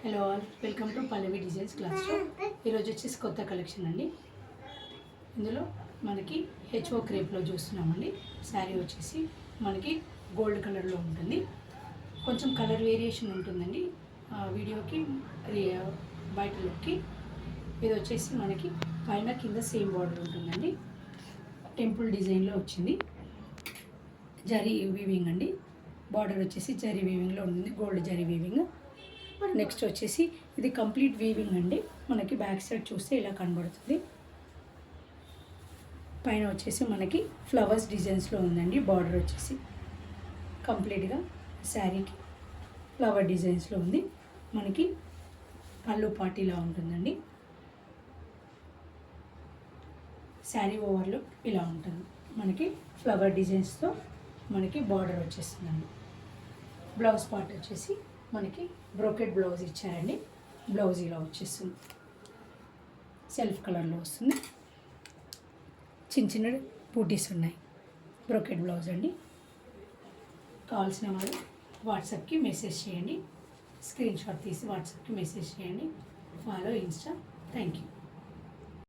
Hello all, welcome to Pallavi designs class room. ఈరోజు వచ్చేసి కొత్త కలెక్షన్ అండి. ఇందులో మనకి హెచ్ఓ క్రేప్లో చూస్తున్నామండి. శారీ వచ్చేసి మనకి గోల్డ్ కలర్లో ఉంటుంది. కొంచెం కలర్ వేరియేషన్ ఉంటుందండి వీడియోకి బయటలోకి. ఇది వచ్చేసి మనకి పైన కింద సేమ్ బార్డర్ ఉంటుందండి. టెంపుల్ డిజైన్లో వచ్చింది. జరీ వీవింగ్ అండి. బార్డర్ వచ్చేసి జరీ వీవింగ్లో ఉంటుంది, గోల్డ్ జరీ వీవింగ్. నెక్స్ట్ వచ్చేసి ఇది కంప్లీట్ వీవింగ్ అండి. మనకి బ్యాక్ సైడ్ చూస్తే ఇలా కనబడుతుంది. పైన వచ్చేసి మనకి ఫ్లవర్స్ డిజైన్స్లో ఉందండి. బార్డర్ వచ్చేసి కంప్లీట్గా శారీకి ఫ్లవర్ డిజైన్స్లో ఉంది. మనకి పళ్ళు పార్టీలా ఉంటుందండి. శారీ ఓవర్లో ఇలా ఉంటుంది. మనకి ఫ్లవర్ డిజైన్స్తో మనకి బార్డర్ వచ్చేస్తుందండి. బ్లౌజ్ పార్ట్ వచ్చేసి మనకి బ్రోకెట్ బ్లౌజ్ ఇచ్చారండి. బ్లౌజ్ ఇలా వచ్చేస్తుంది, సెల్ఫ్ కలర్లో వస్తుంది. చిన్న చిన్న బూటీస్ ఉన్నాయి. బ్రోకెట్ బ్లౌజ్ అండి. కావాల్సిన వాళ్ళు వాట్సాప్కి మెసేజ్ చేయండి. స్క్రీన్ షాట్ తీసి వాట్సాప్కి మెసేజ్ చేయండి. Follow Insta. Thank you.